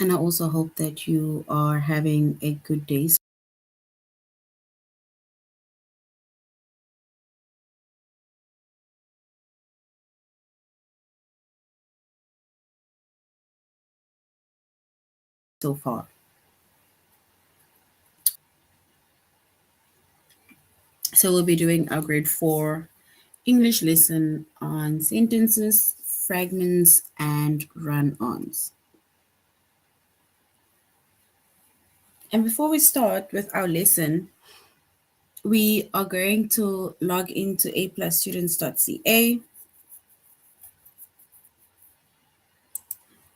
And I also hope that you are having a good day so far. So we'll be doing our grade 4 English lesson on sentences, fragments, and run-ons. And before we start with our lesson, we are going to log into aplusstudents.ca.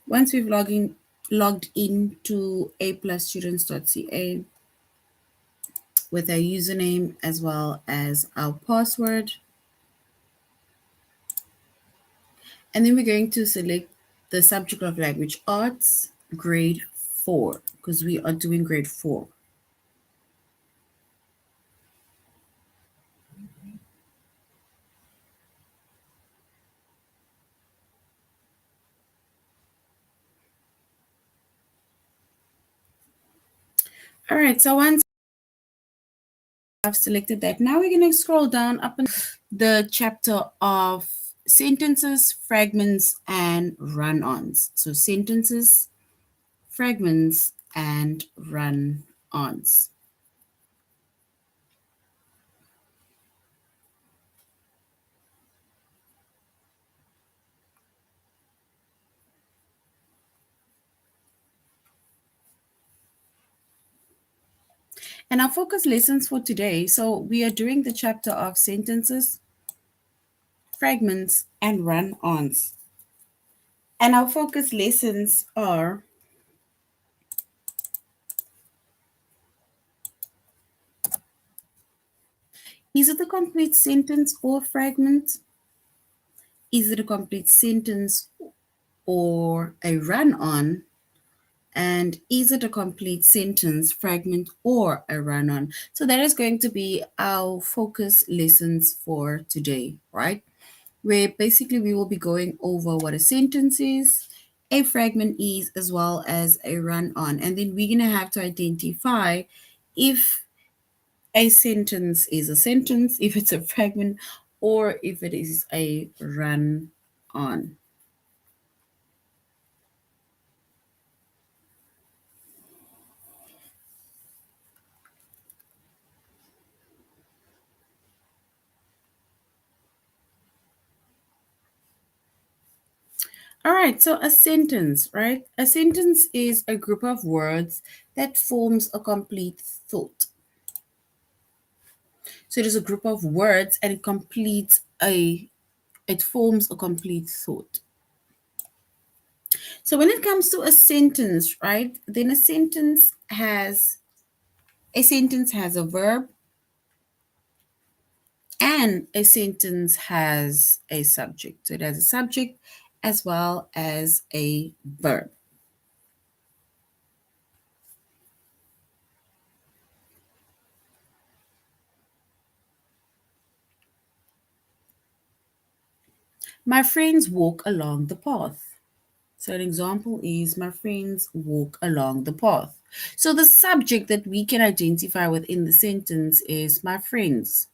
Once we've logged into aplusstudents.ca with our username as well as our password, and then we're going to select the subject of language arts, grade 4, because we are doing grade 4. All right, so once I've selected that, now we're going to scroll down up in the chapter of sentences, fragments, and run-ons. So sentences, fragments, and run-ons. And our focus lessons for today, so we are doing the chapter of sentences, fragments, and run-ons. And our focus lessons are is it a complete sentence or fragment? Is it a complete sentence or a run-on? And is it a complete sentence, fragment, or a run-on? So that is going to be our focus lessons for today, right? Where basically we will be going over what a sentence is, a fragment is, as well as a run-on. And then we're going to have to identify if a sentence is a sentence, if it's a fragment, or if it is a run-on. All right, so a sentence, right? A sentence is a group of words that forms a complete thought. So it is a group of words and it forms a complete thought. So when it comes to a sentence, right? Then a sentence has a verb and a sentence has a subject. So it has a subject as well as a verb. My friends walk along the path. So an example is my friends walk along the path. So the subject that we can identify within the sentence is my friends.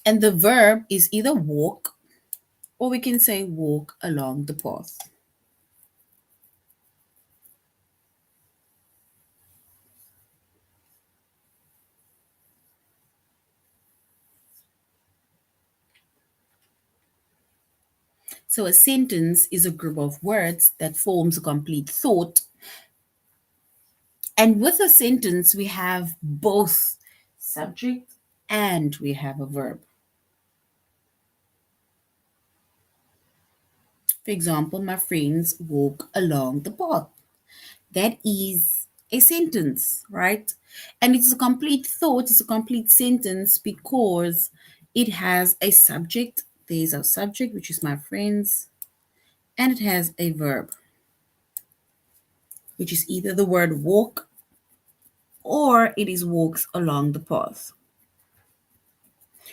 And the verb is either walk or we can say walk along the path. So a sentence is a group of words that forms a complete thought. And with a sentence, we have both subject and we have a verb. For example, my friends walk along the path. That is a sentence, right? And it's a complete thought, it's a complete sentence because it has a subject. There's a subject, which is my friends, and it has a verb, which is either the word walk or it is walks along the path.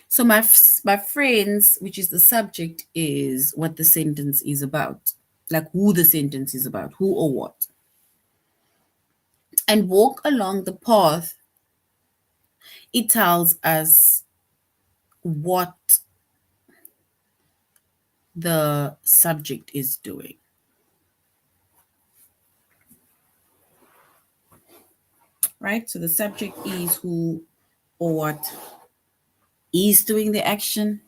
So my friends, which is the subject, is what the sentence is about. like who the sentence is about, who or what. And walk along the path, it tells us what the subject is doing. Right? So the subject is who or what is doing the action,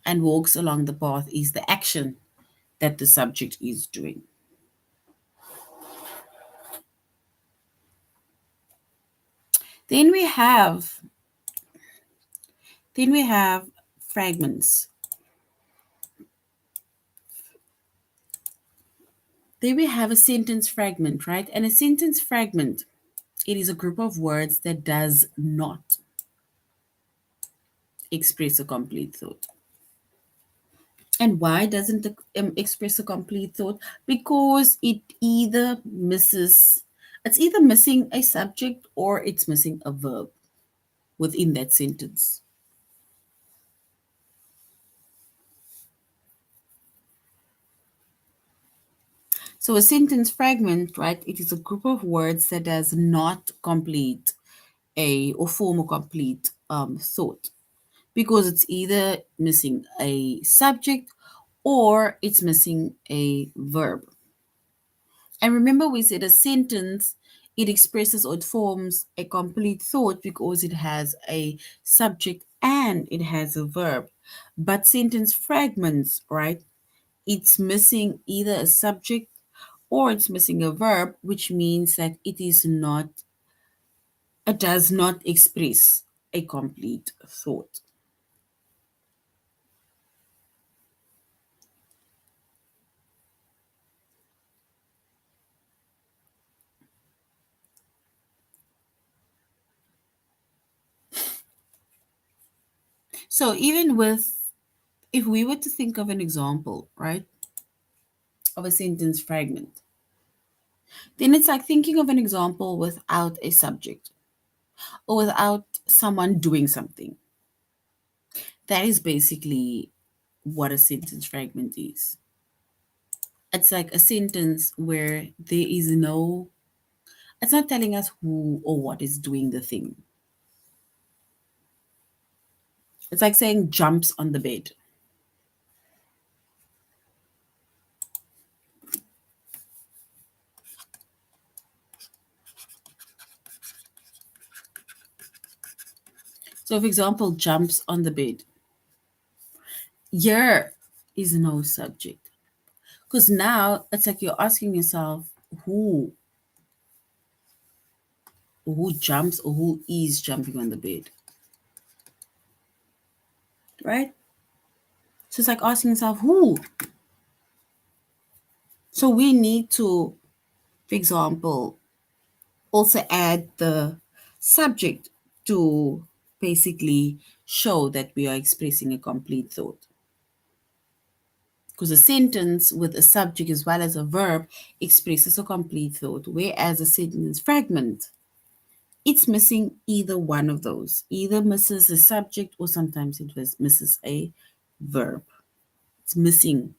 and walks along the path is the action that the subject is doing. Then we have fragments. Then we have a sentence fragment, right? And a sentence fragment, it is a group of words that does not express a complete thought. And why doesn't it express a complete thought? Because it's either missing a subject or it's missing a verb within that sentence. So a sentence fragment, right, it is a group of words that does not complete a or form a complete thought, because it's either missing a subject or it's missing a verb. And remember, we said a sentence, it expresses or it forms a complete thought because it has a subject and it has a verb. But sentence fragments, right, it's missing either a subject or it's missing a verb, which means that it does not express a complete thought. So even with, if we were to think of an example, right, of a sentence fragment, then it's like thinking of an example without a subject or without someone doing something. That is basically what a sentence fragment is. It's like a sentence where there is no, it's not telling us who or what is doing the thing. It's like saying jumps on the bed. So, for example, jumps on the bed. Here is no subject. Because now it's like you're asking yourself who who jumps or who is jumping on the bed. Right? So it's like asking yourself who. So we need to, for example, also add the subject to basically show that we are expressing a complete thought. Because a sentence with a subject as well as a verb expresses a complete thought, whereas a sentence fragment, it's missing either one of those. Either misses a subject or sometimes misses a verb. It's missing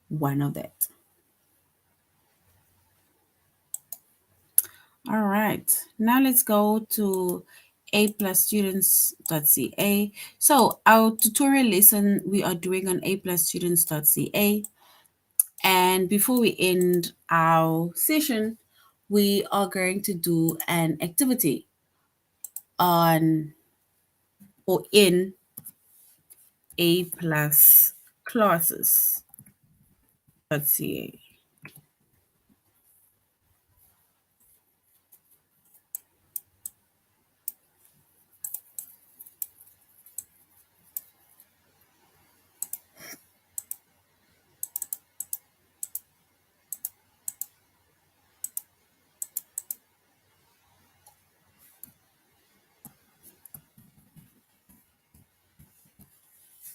one of that. All right, now let's go to a+students.ca. So our tutorial lesson we are doing on a+students.ca. And before we end our session, we are going to do an activity on or in A plus classes.ca.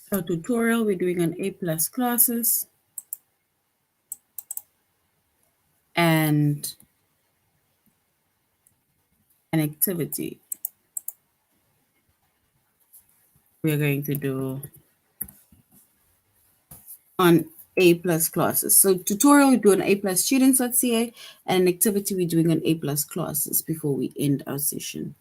So tutorial we're doing on A plus classes, and an activity we're going to do on A plus classes. So tutorial we do on A plus students.ca and an activity we're doing on A plus classes before we end our session.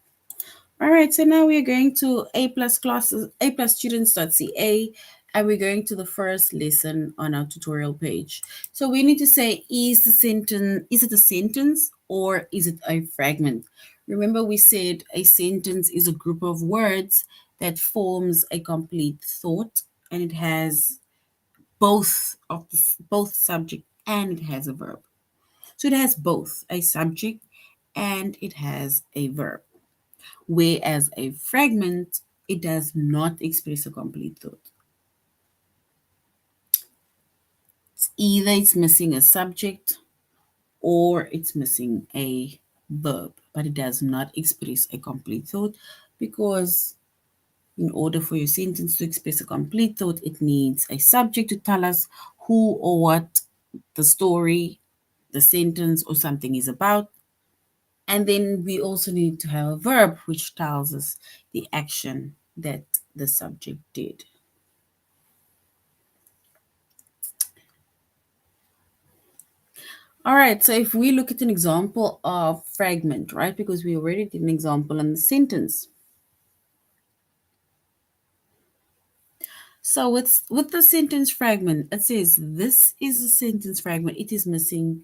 All right, so now we're going to A plus classes, A plus students.ca, and we're going to the first lesson on our tutorial page. So we need to say, is it a sentence or is it a fragment? Remember we said a sentence is a group of words that forms a complete thought, and it has both subject and it has a verb. So it has both a subject and it has a verb. Whereas a fragment, it does not express a complete thought. Either it's missing a subject or it's missing a verb, but it does not express a complete thought, because in order for your sentence to express a complete thought, it needs a subject to tell us who or what the story, the sentence, or something is about. And then we also need to have a verb which tells us the action that the subject did. All right, so if we look at an example of fragment, right, because we already did an example on the sentence. So with the sentence fragment, it says this is a sentence fragment. It is missing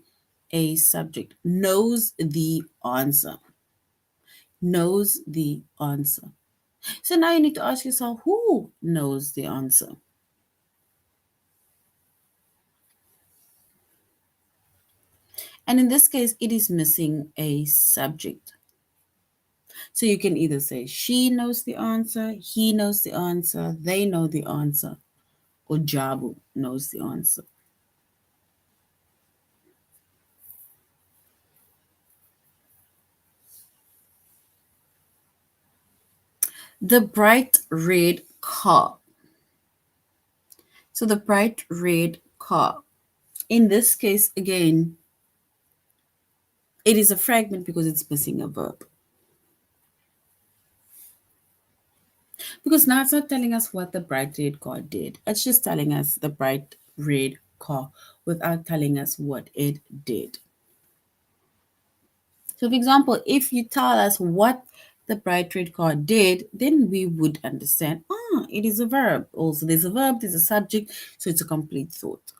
a subject. Knows the answer. Knows the answer. So now you need to ask yourself, who knows the answer? And in this case, it is missing a subject. So you can either say she knows the answer, he knows the answer, they know the answer, or Jabu knows the answer. The bright red car. So the bright red car. In this case, again, it is a fragment because it's missing a verb. Because now it's not telling us what the bright red car did. It's just telling us the bright red car without telling us what it did. So, for example, if you tell us what the bright red car did, then we would understand, it is a verb. Also, there's a verb, there's a subject, so it's a complete thought.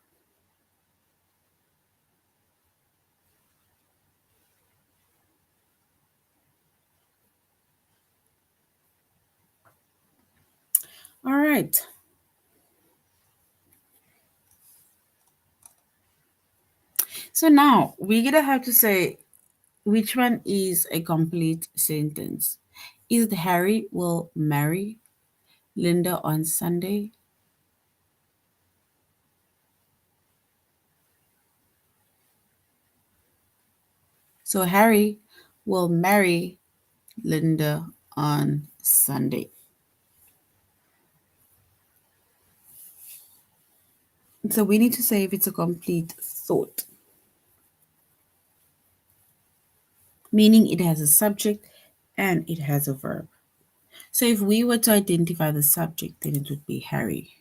All right. So now we're going to have to say which one is a complete sentence. Is it Harry will marry Linda on Sunday? So Harry will marry Linda on Sunday. So we need to say if it's a complete thought, meaning it has a subject and it has a verb. So if we were to identify the subject, then it would be Harry.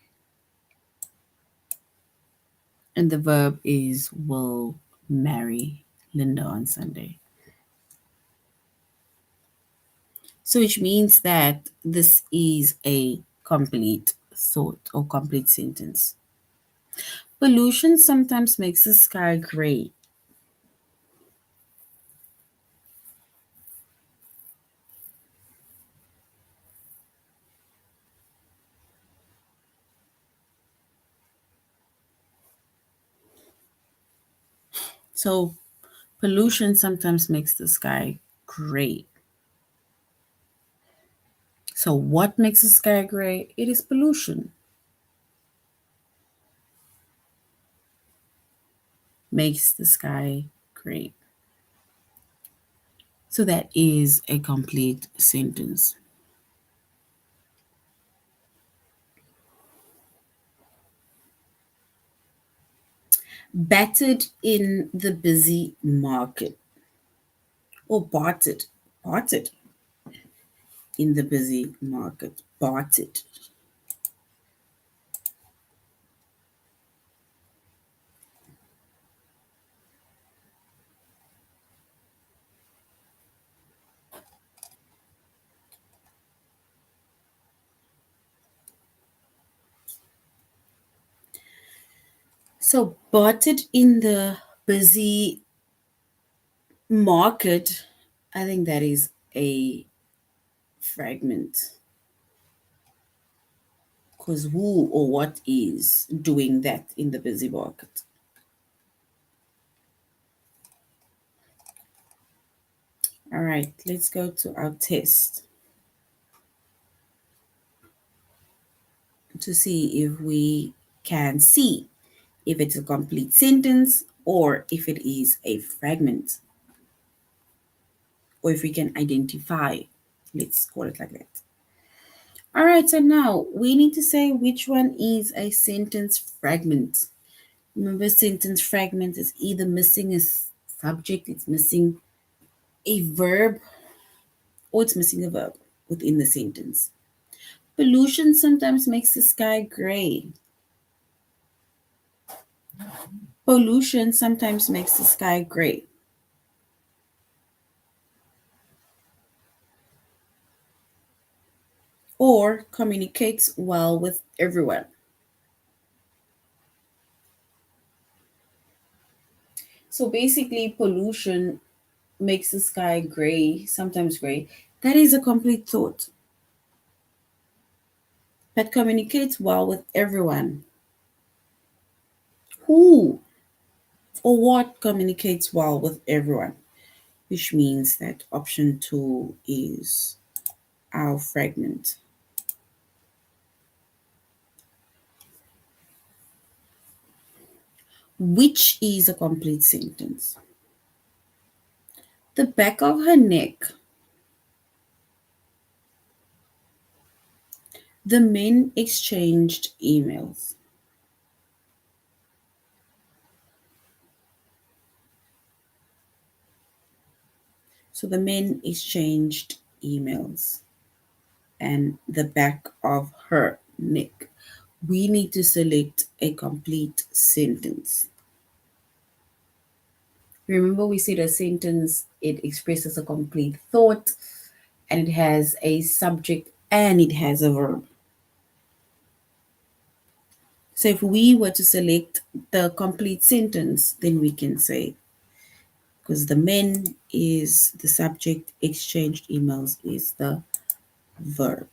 And the verb is will marry Linda on Sunday. So which means that this is a complete thought or complete sentence. Pollution sometimes makes the sky gray. So pollution sometimes makes the sky gray. So what makes the sky gray? It is pollution. Makes the sky gray. So that is a complete sentence. Battered in the busy market. Or bartered. Bartered in the busy market. Bartered. So, bought it in the busy market, I think that is a fragment. Because who or what is doing that in the busy market? All right, let's go to our test to see if we can see if it's a complete sentence or if it is a fragment, or if we can identify. Let's call it like that. All right, so now we need to say which one is a sentence fragment. Remember, sentence fragment is either missing a subject, it's missing a verb, or it's missing a verb within the sentence. Pollution sometimes makes the sky gray. Pollution sometimes makes the sky gray. Or communicates well with everyone. So basically, pollution makes the sky gray, sometimes gray. That is a complete thought. But communicates well with everyone. Who or what communicates well with everyone? Which means that option 2 is our fragment. Which is a complete sentence. The back of her neck. The men exchanged emails. So the men exchanged emails. And the back of her neck. We need to select a complete sentence. Remember, we said a sentence, it expresses a complete thought, and it has a subject and it has a verb. So if we were to select the complete sentence, then we can say, because the men is the subject, exchanged emails is the verb.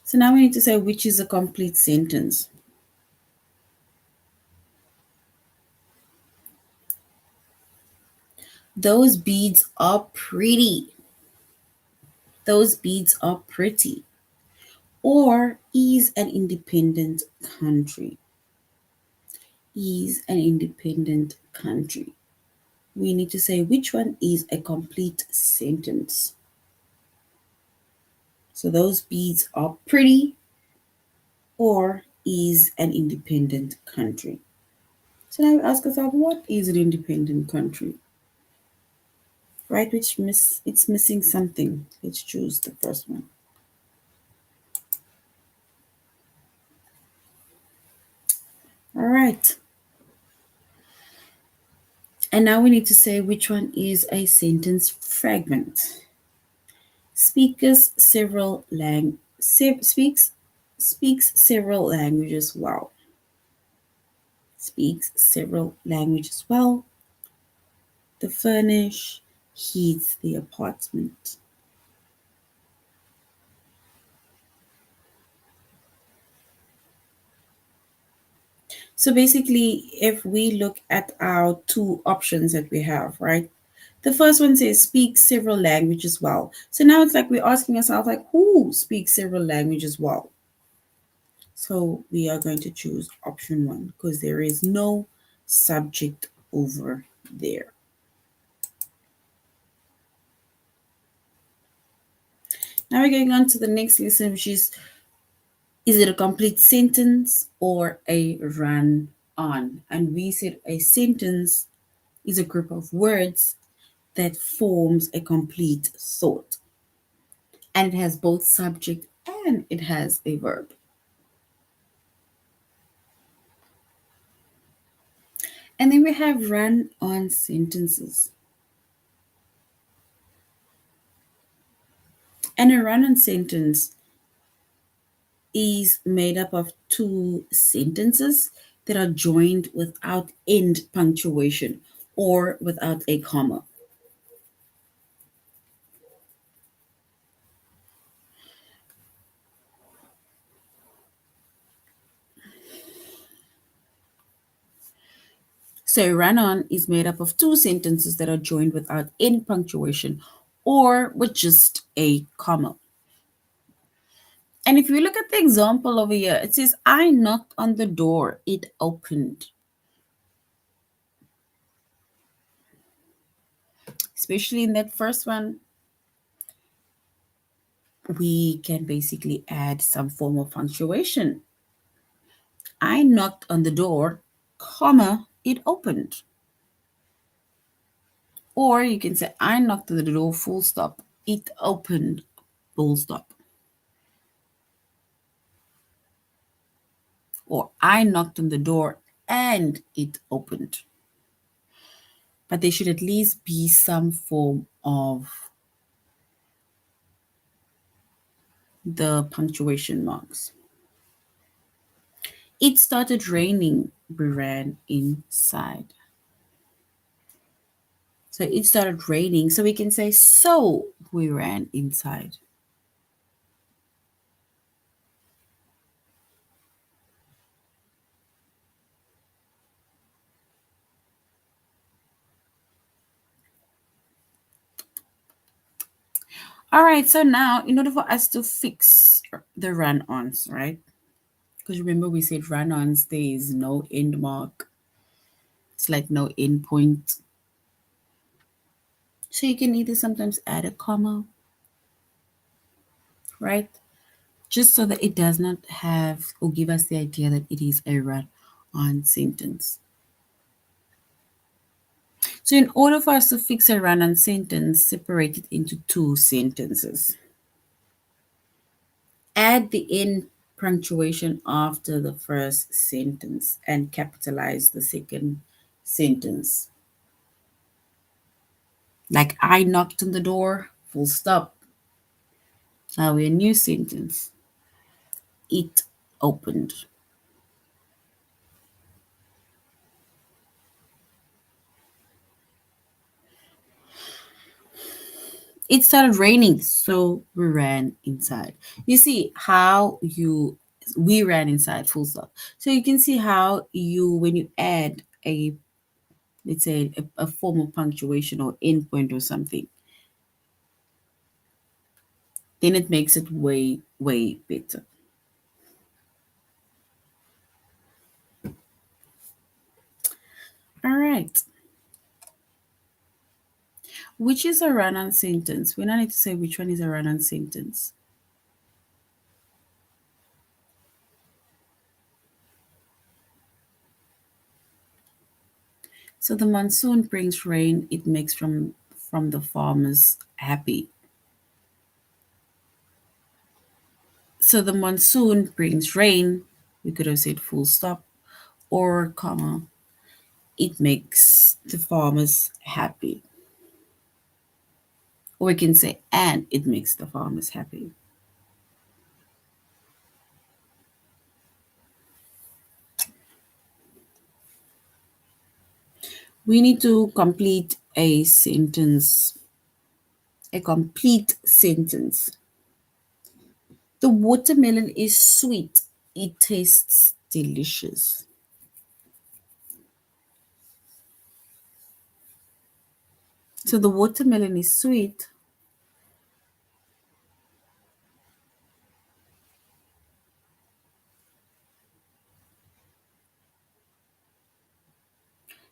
So now we need to say which is a complete sentence. Those beads are pretty. Those beads are pretty. Or is an independent country. Is an independent country. We need to say which one is a complete sentence. So those beads are pretty, or is an independent country. So now we ask ourselves, what is an independent country? Right, it's missing something. Let's choose the first one. All right. And now we need to say which one is a sentence fragment. Speaks several languages well. Speaks several languages well. The furnish heats the apartment. So basically, if we look at our two options that we have, right? The first one says speak several languages well. So now it's like we're asking ourselves, like, who speaks several languages well? So we are going to choose option 1 because there is no subject over there. Now we're going on to the next lesson, which is it a complete sentence or a run on? And we said a sentence is a group of words that forms a complete thought. And it has both subject and it has a verb. And then we have run on sentences. And a run-on sentence is made up of two sentences that are joined without end punctuation or without a comma. So a run-on is made up of two sentences that are joined without end punctuation or with just a comma. And if you look at the example over here, it says, I knocked on the door, it opened. Especially in that first one, we can basically add some form of punctuation. I knocked on the door, comma, it opened. Or you can say, I knocked on the door, full stop, it opened, full stop. Or I knocked on the door and it opened. But there should at least be some form of the punctuation marks. It started raining, we ran inside. So it started raining, so we can say, so we ran inside. All right, so now in order for us to fix the run-ons, right? Because remember we said run-ons, there is no end mark. It's like no end point. So you can either sometimes add a comma, right? Just so that it does not have or give us the idea that it is a run-on sentence. So in order for us to fix a run-on sentence, separate it into two sentences. Add the end punctuation after the first sentence and capitalize the second sentence. Like I knocked on the door, full stop. Now a new sentence. It opened. It started raining, so we ran inside. You see how we ran inside, full stop. So you can see how when you add a, let's say, a form of punctuation or endpoint or something, then it makes it way, way better. All right. Which is a run-on sentence? We now need to say which one is a run-on sentence. So the monsoon brings rain, it makes from the farmers happy. So the monsoon brings rain, we could have said full stop or comma, it makes the farmers happy. Or we can say and it makes the farmers happy. We need to complete a sentence, a complete sentence. The watermelon is sweet. It tastes delicious. So the watermelon is sweet.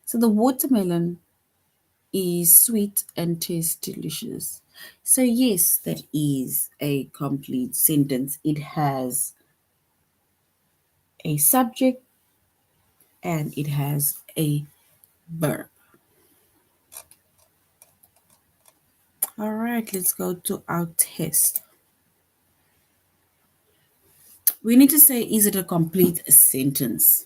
So the watermelon is sweet and tastes delicious. So yes, that is a complete sentence. It has a subject and it has a verb. All right, let's go to our test. We need to say, is it a complete sentence?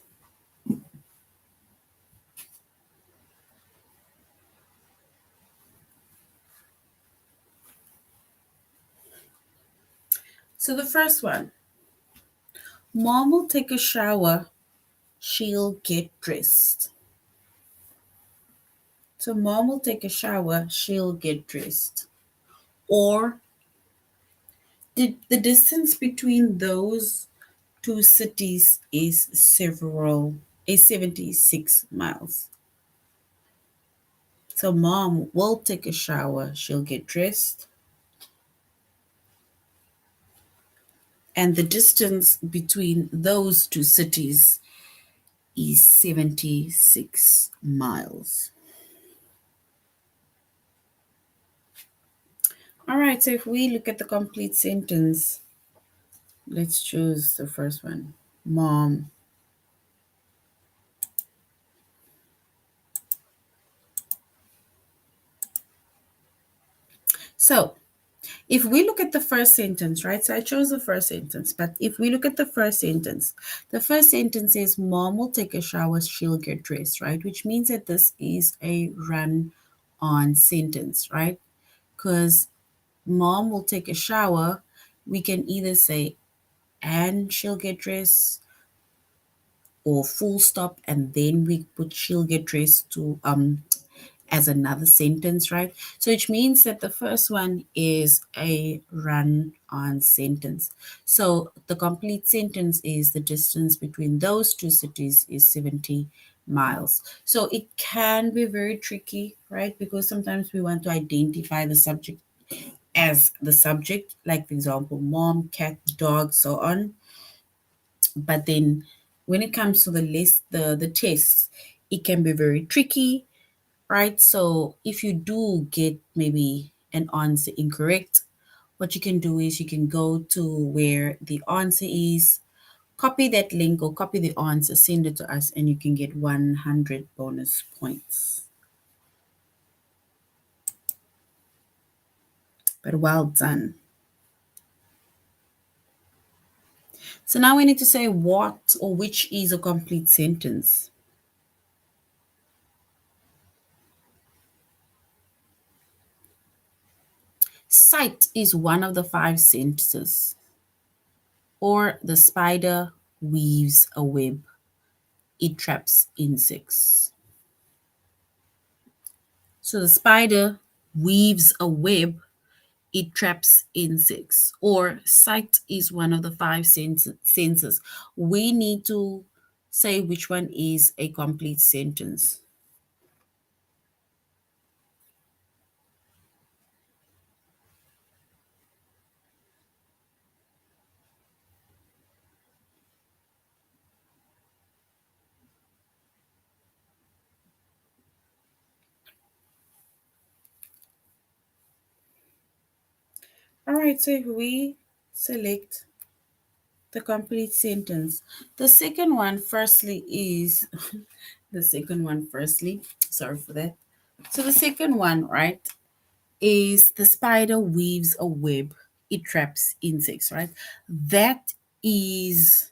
So the first one, Mom will take a shower, she'll get dressed. So Mom will take a shower, she'll get dressed. Or the distance between those two cities is 76 miles. So Mom will take a shower, she'll get dressed, and the distance between those two cities is 76 miles. All right, so if we look at the complete sentence, let's choose the first one. Mom. So if we look at the first sentence, right? So I chose the first sentence, but if we look at the first sentence is Mom will take a shower, she'll get dressed, right? Which means that this is a run on sentence, right? Because Mom will take a shower, we can either say and she'll get dressed or full stop and then we put she'll get dressed to as another sentence, right? So which means that the first one is a run on sentence. So the complete sentence is the distance between those two cities is 70 miles. So it can be very tricky, right? Because sometimes we want to identify the subject as the subject, like for example, mom, cat, dog, so on. But then when it comes to the list, the tests, it can be very tricky, right? So if you do get maybe an answer incorrect, what you can do is you can go to where the answer is, copy that link or copy the answer, send it to us, and you can get 100 bonus points. But well done. So now we need to say what or which is a complete sentence. Sight is one of the 5 senses. Or the spider weaves a web. It traps insects. So the spider weaves a web. It traps insects. Or sight is one of the 5 senses. We need to say which one is a complete sentence. All right, so if we select the complete sentence, the second one, firstly, is the second one, firstly, sorry for that. So the second one, right, is the spider weaves a web, it traps insects, right? That is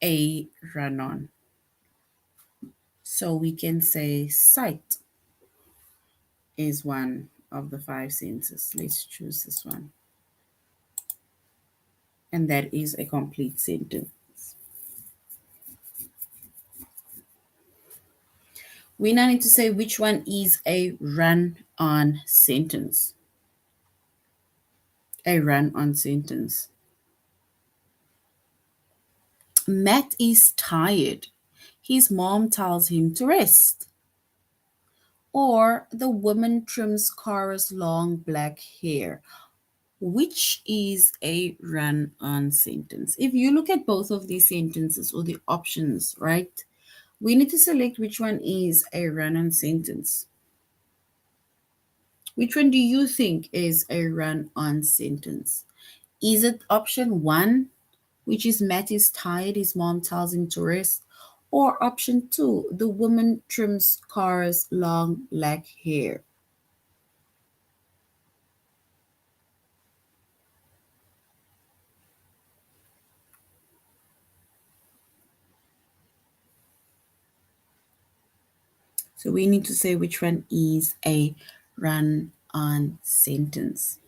a run on. So we can say sight is one of the 5 senses. Let's choose this one. And that is a complete sentence. We now need to say which one is a run on sentence. A run on sentence. Matt is tired. His mom tells him to rest. Or the woman trims Cara's long black hair, which is a run on sentence. If you look at both of these sentences or the options, right, we need to select which one is a run on sentence. Which one do you think is a run on sentence? Is it option 1, which is Matt is tired, his mom tells him to rest? Or option 2, the woman trims Cara's long black hair? So we need to say which one is a run on sentence.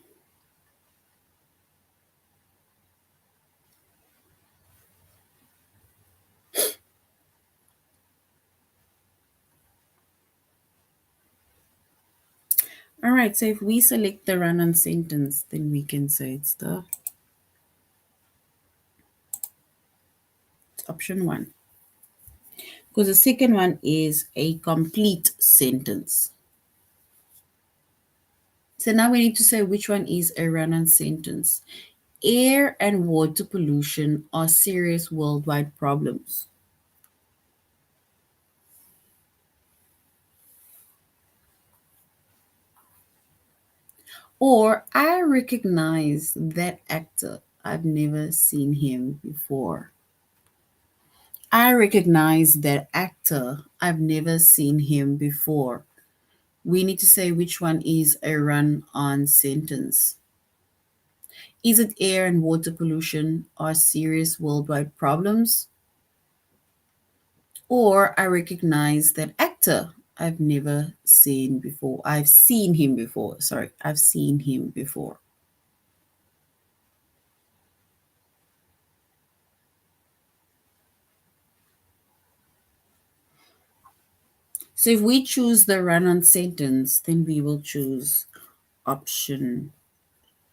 All right, so if we select the run-on sentence, then we can say it's option one. Because the second one is a complete sentence. So now we need to say which one is a run-on sentence. Air and water pollution are serious worldwide problems. Or I recognize that actor. I've never seen him before. I recognize that actor. I've never seen him before. We need to say which one is a run on sentence. Is it air and water pollution are serious worldwide problems? Or I recognize that actor. I've never seen before. I've seen him before. Sorry, I've seen him before. So if we choose the run-on sentence, then we will choose option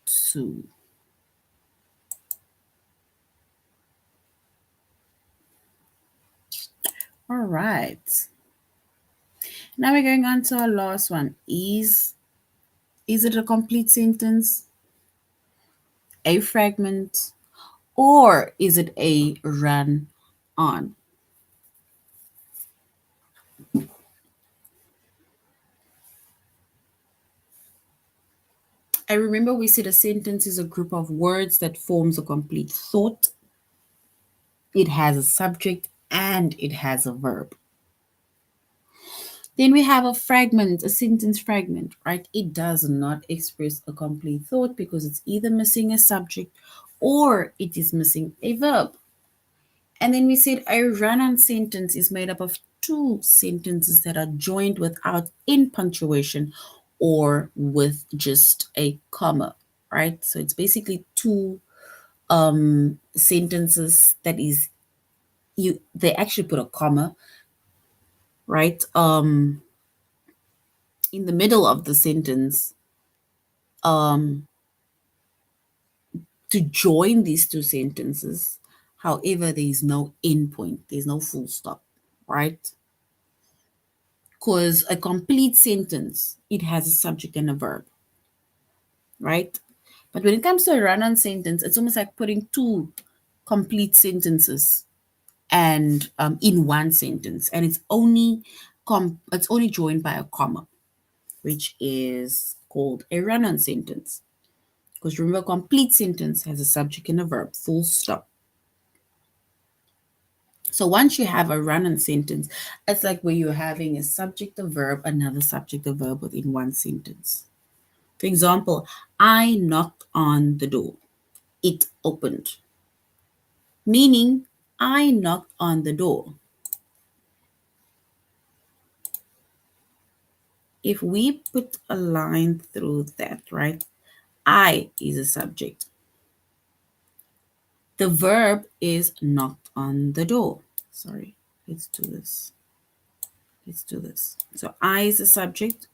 2. All right. Now we're going on to our last one. Is it a complete sentence, a fragment, or is it a run-on? I remember we said a sentence is a group of words that forms a complete thought. It has a subject and it has a verb. Then we have a fragment, a sentence fragment, right? It does not express a complete thought because it's either missing a subject or it is missing a verb. And then we said a run on sentence is made up of two sentences that are joined without in punctuation or with just a comma, right? So it's basically two sentences that is they actually put a comma, right? In the middle of the sentence um to join these two sentences. However, there is no end point, there's no full stop, right? Because a complete sentence, it has a subject and a verb, right? But when it comes to a run-on sentence, it's almost like putting two complete sentences and in one sentence, and it's only joined by a comma, which is called a run-on sentence. Because remember, a complete sentence has a subject and a verb, full stop. So once you have a run-on sentence, it's like where you're having a subject, a verb, another subject, a verb within one sentence. For example, I knocked on the door. It opened. Meaning, I knocked on the door. If we put a line through that, right? I is a subject. The verb is knocked on the door. Sorry, let's do this. Let's do this. So I is the subject,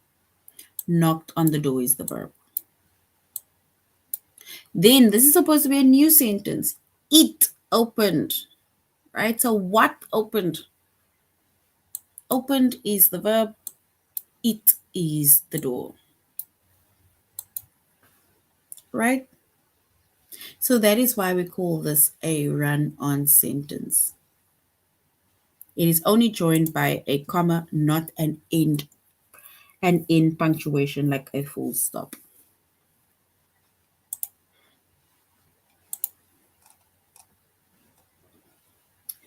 knocked on the door is the verb. Then this is supposed to be a new sentence. It opened, right? So what opened? Opened is the verb, it is the door, right? So that is why we call this a run-on sentence. It is only joined by a comma, not an end punctuation like a full stop.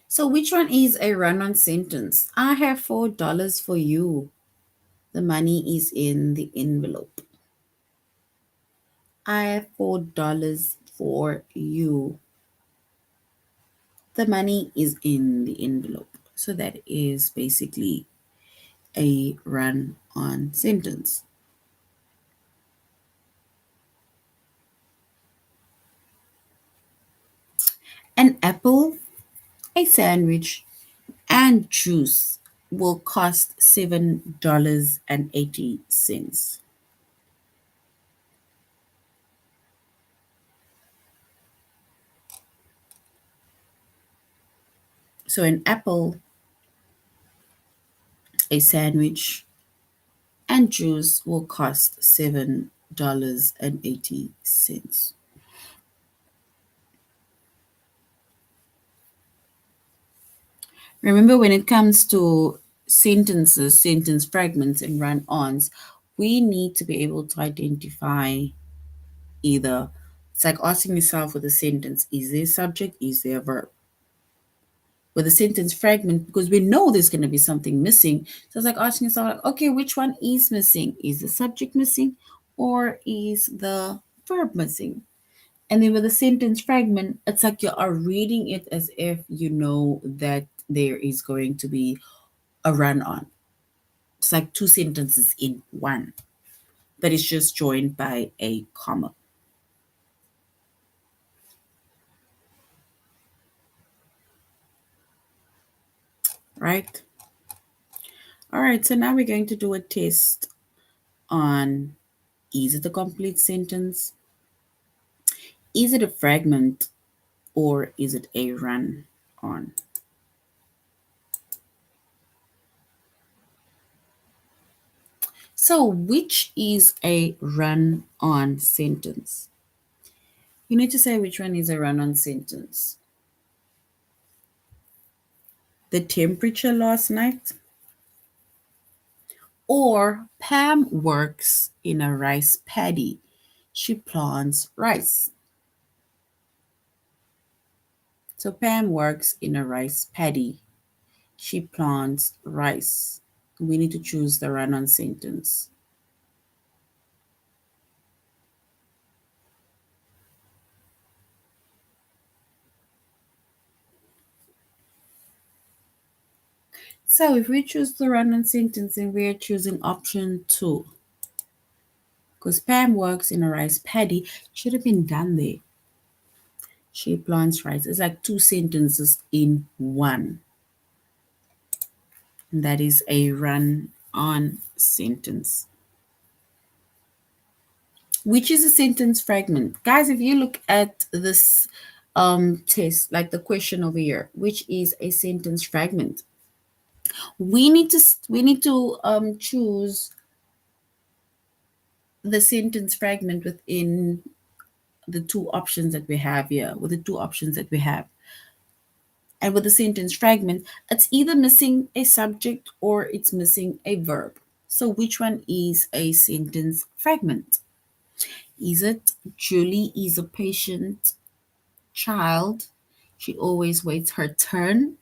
So which one is a run-on sentence? I have $4 for you. The money is in the envelope. I have $4 for you. The money is in the envelope. So that is basically a run-on sentence. An apple, a sandwich, and juice will cost $7.80. So an apple, a sandwich, and juice will cost $7.80. Remember, when it comes to sentences, sentence fragments, and run ons, we need to be able to identify either. It's like asking yourself with a sentence, is there a subject, is there a verb? With a sentence fragment, because we know there's going to be something missing. So it's like asking yourself, like, okay, which one is missing? Is the subject missing or is the verb missing? And then with a sentence fragment, it's like you are reading it as if you know that there is going to be a run on. It's like two sentences in one, but it's just joined by a comma. Right? All right, so now we're going to do a test on, is it a complete sentence? Is it a fragment or is it a run on? So, which is a run on sentence? You need to say which one is a run on sentence. The temperature last night, or Pam works in a rice paddy. She plants rice. So, Pam works in a rice paddy. She plants rice. We need to choose the run on sentence. So if we choose the run on sentence, then we are choosing option 2. Because Pam works in a rice paddy, should have been done there. She plants rice. It's like two sentences in one. And that is a run on sentence. Which is a sentence fragment. Guys, if you look at this test, like the question over here, which is a sentence fragment, we need to choose the sentence fragment within the two options that we have here, with the two options that we have. And with the sentence fragment, it's either missing a subject or it's missing a verb. So which one is a sentence fragment? Is it Julie is a patient child? She always waits her turn.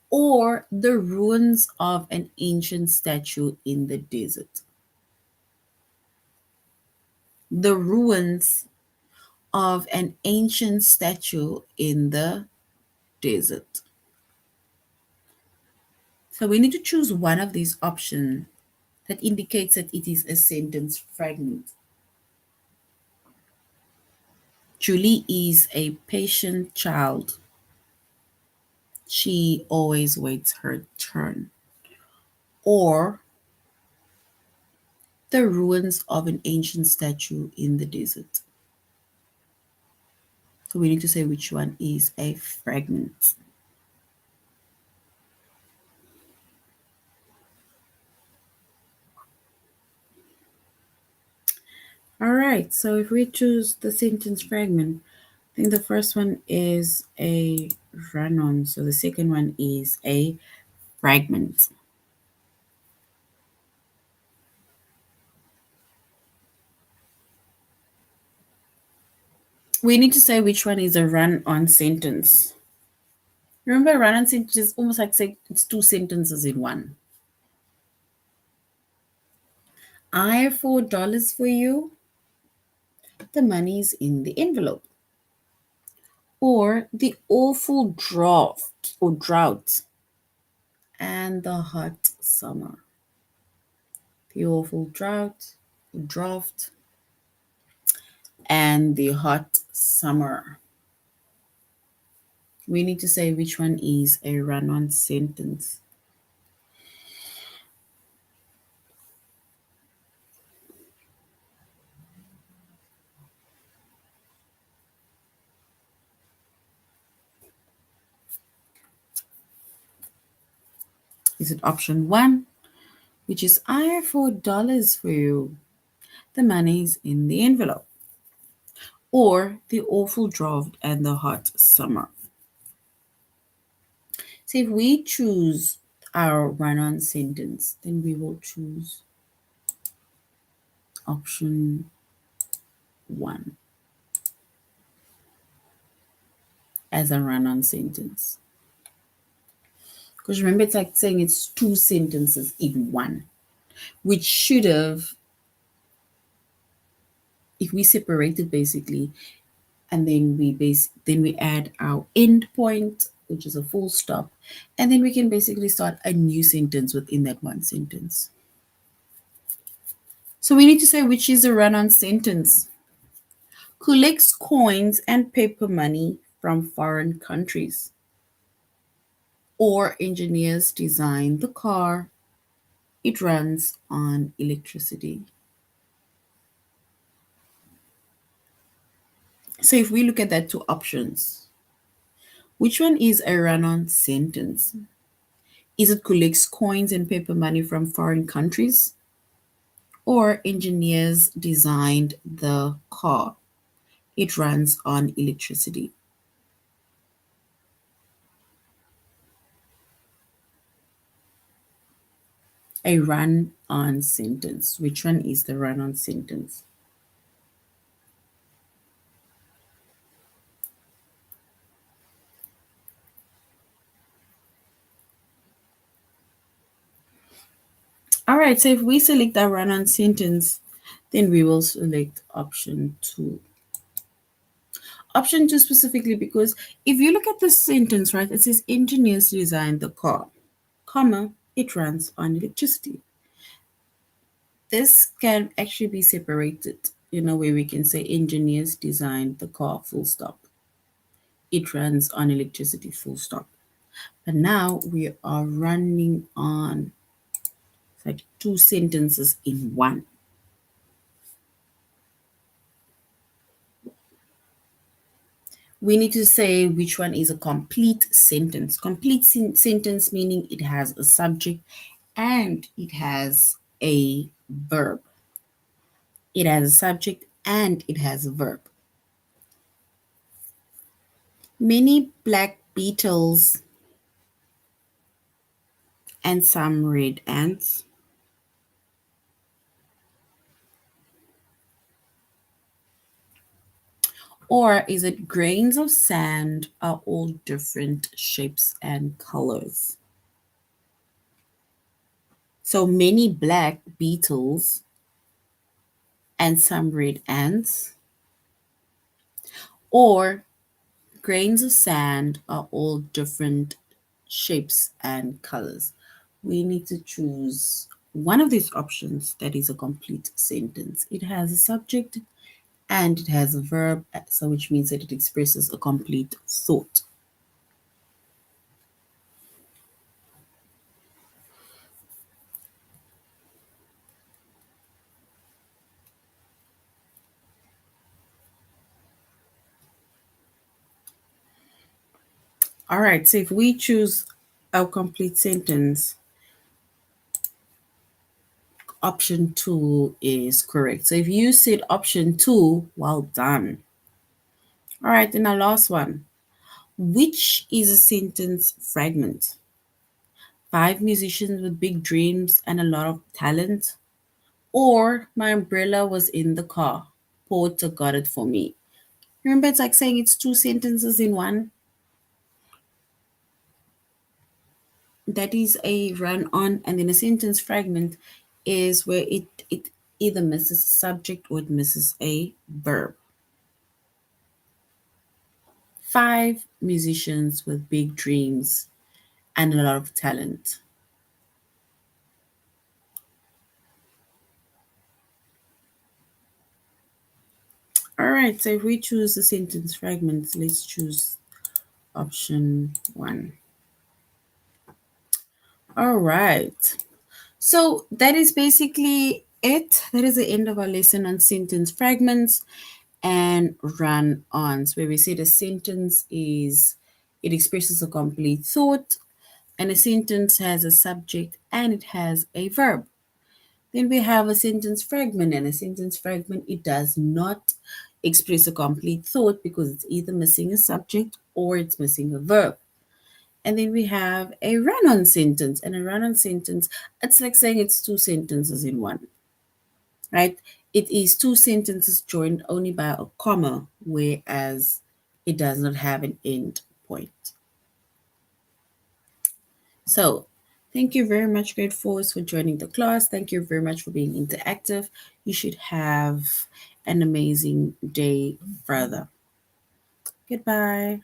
Or the ruins of an ancient statue in the desert? The ruins of an ancient statue in the desert. So we need to choose one of these options that indicates that it is a sentence fragment. Julie is a patient child. She always waits her turn. Or the ruins of an ancient statue in the desert. So we need to say which one is a fragment. All right, so if we choose the sentence fragment, I think the first one is a run on. So the second one is a fragment. We need to say which one is a run on sentence. Remember, run on sentence is almost like say it's two sentences in one. I have $4 for you. The money's in the envelope. Or the awful draft or drought and the hot summer. The awful drought, the draft, and the hot summer. We need to say which one is a run on sentence. Is it option one, which is I have $4 for you? The money's in the envelope. Or the awful draft and the hot summer. So if we choose our run-on sentence, then we will choose option one as a run-on sentence. Because remember, it's like saying it's two sentences in one, which should have, if we separate it basically, and then we add our end point, which is a full stop, and then we can basically start a new sentence within that one sentence. So we need to say which is a run-on sentence. Collects coins and paper money from foreign countries. Or engineers design the car. It runs on electricity. So if we look at that two options, which one is a run-on sentence? Is it collects coins and paper money from foreign countries? Or engineers designed the car? It runs on electricity. A run-on sentence. Which one is the run-on sentence? All right, so if we select our run-on sentence, then we will select option two. Option two specifically because if you look at the sentence, right, it says engineers designed the car, comma, it runs on electricity. This can actually be separated in a way we can say engineers designed the car, full stop. It runs on electricity, full stop. But now we are running on like two sentences in one. We need to say which one is a complete sentence. Complete sentence meaning it has a subject and it has a verb. It has a subject and it has a verb. Many black beetles and some red ants. Or is it grains of sand are all different shapes and colors? So many black beetles and some red ants. Or grains of sand are all different shapes and colors. We need to choose one of these options that is a complete sentence. It has a subject and it has a verb, so which means that it expresses a complete thought. All right, so if we choose our complete sentence, option two is correct. So if you said option two, well done. All right, then our last one. Which is a sentence fragment? 5 musicians with big dreams and a lot of talent? Or my umbrella was in the car. Porter got it for me. Remember, it's like saying it's two sentences in one. That is a run on, and then a sentence fragment is where it either misses a subject or it misses a verb. 5 musicians with big dreams and a lot of talent. All right, so if we choose the sentence fragments, let's choose option one. All right. So that is basically it. That is the end of our lesson on sentence fragments and run-ons, where we say the sentence is, it expresses a complete thought, And a sentence has a subject and it has a verb. Then we have a sentence fragment, and a sentence fragment, it does not express a complete thought because it's either missing a subject or it's missing a verb. And then we have a run-on sentence, and a run-on sentence, it's like saying it's two sentences in one, right? It is two sentences joined only by a comma, whereas it does not have an end point. So, thank you very much, grade fours, for joining the class. Thank you very much for being interactive. You should have an amazing day further. Goodbye.